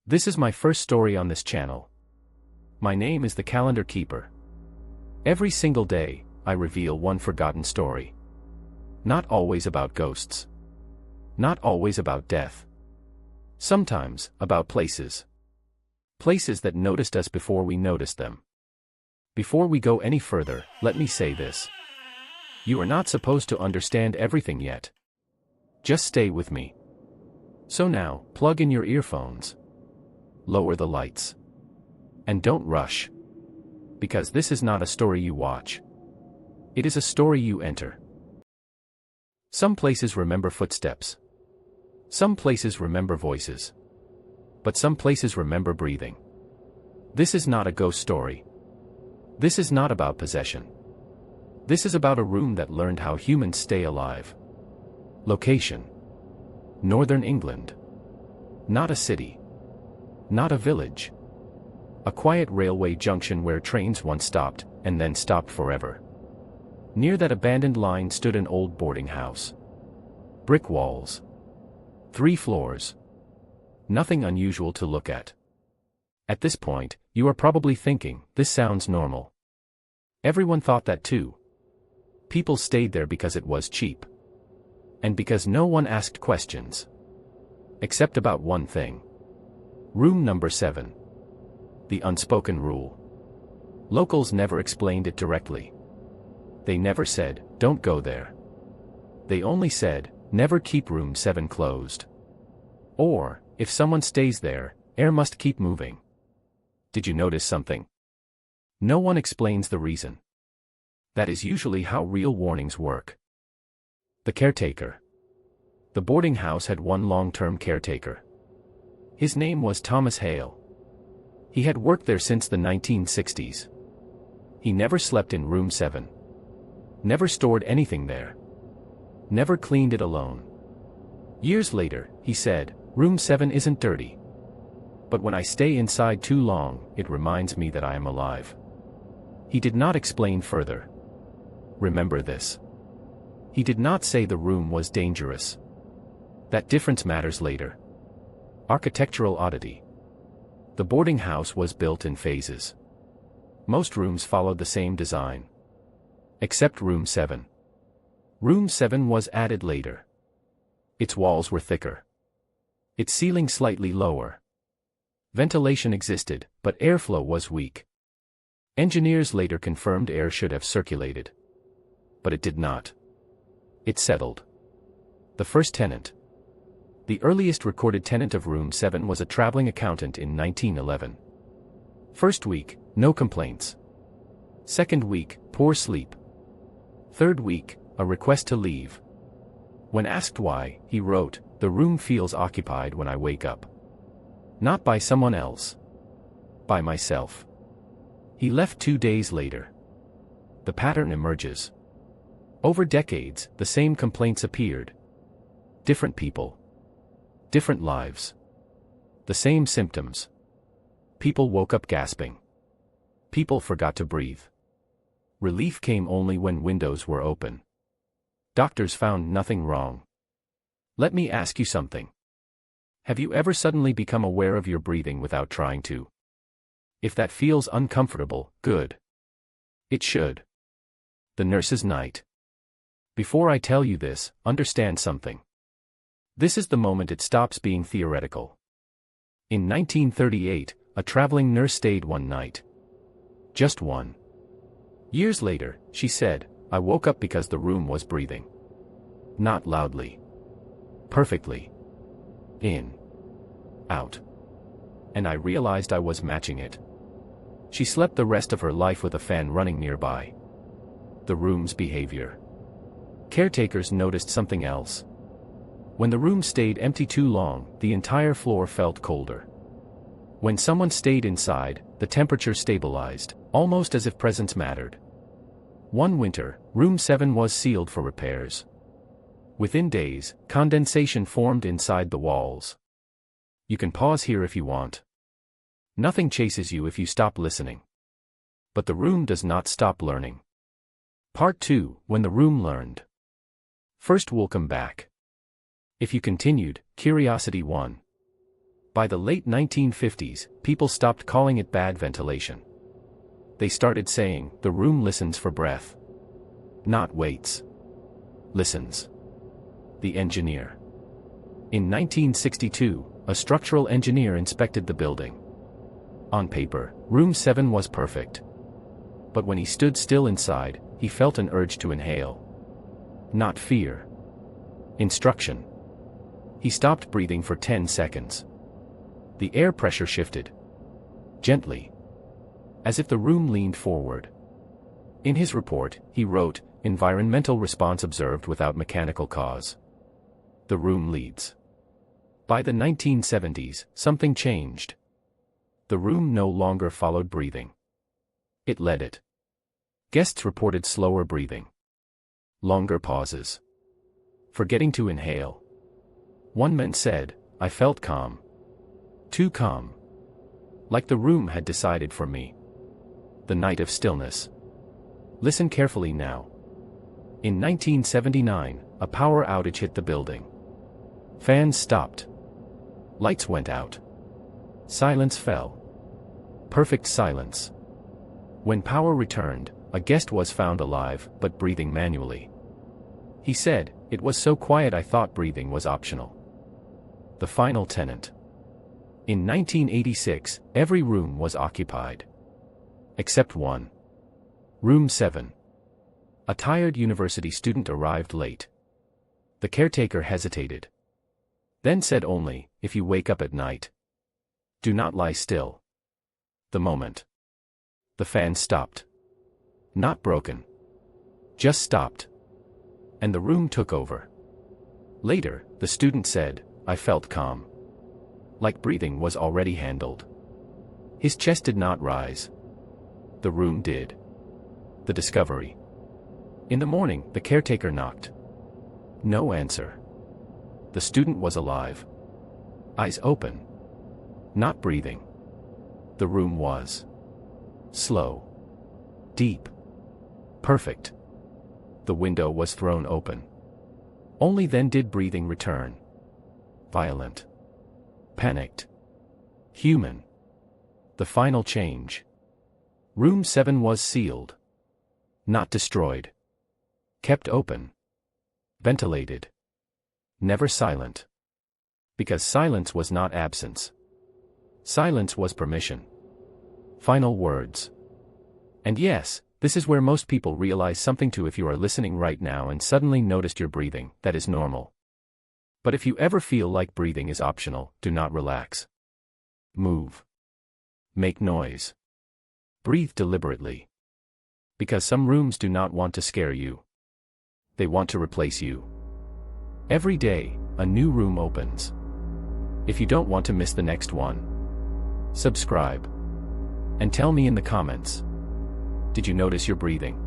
This is my first story on this channel. My name is the Calendar Keeper. Every single day, I reveal one forgotten story. Not always about ghosts. Not always about death. Sometimes, about places. Places that noticed us before we noticed them. Before we go any further, let me say this. You are not supposed to understand everything yet. Just stay with me. So now, plug in your earphones. Lower the lights. And don't rush. Because this is not a story you watch. It is a story you enter. Some places remember footsteps. Some places remember voices. But some places remember breathing. This is not a ghost story. This is not about possession. This is about a room that learned how humans stay alive. Location: Northern England. Not a city. Not a village. A quiet railway junction where trains once stopped, and then stopped forever. Near that abandoned line stood an old boarding house. Brick walls. 3 floors. Nothing unusual to look at. At this point, you are probably thinking, this sounds normal. Everyone thought that too. People stayed there because it was cheap. And because no one asked questions. Except about one thing. Room number 7. The unspoken rule. Locals never explained it directly. They never said, don't go there. They only said, never keep room 7 closed. Or, if someone stays there, air must keep moving. Did you notice something? No one explains the reason. That is usually how real warnings work. The caretaker. The boarding house had one long-term caretaker. His name was Thomas Hale. He had worked there since the 1960s. He never slept in room 7. Never stored anything there. Never cleaned it alone. Years later, he said, room 7 isn't dirty. But when I stay inside too long, it reminds me that I am alive. He did not explain further. Remember this. He did not say the room was dangerous. That difference matters later. Architectural oddity. The boarding house was built in phases. Most rooms followed the same design. Except room 7. Room 7 was added later. Its walls were thicker. Its ceiling slightly lower. Ventilation existed, but airflow was weak. Engineers later confirmed air should have circulated. But it did not. It settled. The first tenant. The earliest recorded tenant of room 7 was a traveling accountant in 1911. First week, no complaints. Second week, poor sleep. Third week, a request to leave. When asked why, he wrote, the room feels occupied when I wake up. Not by someone else. By myself. He left 2 days later. The pattern emerges. Over decades, the same complaints appeared. Different people. Different lives. The same symptoms. People woke up gasping. People forgot to breathe. Relief came only when windows were open. Doctors found nothing wrong. Let me ask you something. Have you ever suddenly become aware of your breathing without trying to? If that feels uncomfortable, good. It should. The nurse's night. Before I tell you this, understand something. This is the moment it stops being theoretical. In 1938, a traveling nurse stayed one night. Just one. Years later, she said, I woke up because the room was breathing. Not loudly. Perfectly. In. Out. And I realized I was matching it. She slept the rest of her life with a fan running nearby. The room's behavior. Caretakers noticed something else. When the room stayed empty too long, the entire floor felt colder. When someone stayed inside, the temperature stabilized, almost as if presence mattered. One winter, room 7 was sealed for repairs. Within days, condensation formed inside the walls. You can pause here if you want. Nothing chases you if you stop listening. But the room does not stop learning. Part 2, When the Room Learned. First we'll come back. If you continued, curiosity won. By the late 1950s, people stopped calling it bad ventilation. They started saying, the room listens for breath. Not waits. Listens. The engineer. In 1962, a structural engineer inspected the building. On paper, room 7 was perfect. But when he stood still inside, he felt an urge to inhale. Not fear. Instruction. He stopped breathing for 10 seconds. The air pressure shifted. Gently. As if the room leaned forward. In his report, he wrote, environmental response observed without mechanical cause. The room leads. By the 1970s, something changed. The room no longer followed breathing. It led it. Guests reported slower breathing. Longer pauses. Forgetting to inhale. One man said, I felt calm. Too calm. Like the room had decided for me. The night of stillness. Listen carefully now. In 1979, a power outage hit the building. Fans stopped. Lights went out. Silence fell. Perfect silence. When power returned, a guest was found alive, but breathing manually. He said, it was so quiet I thought breathing was optional. The final tenant. In 1986, every room was occupied. Except one. Room 7. A tired university student arrived late. The caretaker hesitated. Then said only, if you wake up at night, do not lie still. The moment. The fan stopped. Not broken. Just stopped. And the room took over. Later, the student said, I felt calm. Like breathing was already handled. His chest did not rise. The room did. The discovery. In the morning, the caretaker knocked. No answer. The student was alive. Eyes open. Not breathing. The room was slow. Deep. Perfect. The window was thrown open. Only then did breathing return. Violent. Panicked. Human. The final change. Room 7 was sealed. Not destroyed. Kept open. Ventilated. Never silent. Because silence was not absence. Silence was permission. Final words. And yes, this is where most people realize something too. If you are listening right now and suddenly noticed your breathing, that is normal. But if you ever feel like breathing is optional, do not relax. Move. Make noise. Breathe deliberately. Because some rooms do not want to scare you. They want to replace you. Every day, a new room opens. If you don't want to miss the next one, subscribe. And tell me in the comments. Did you notice your breathing?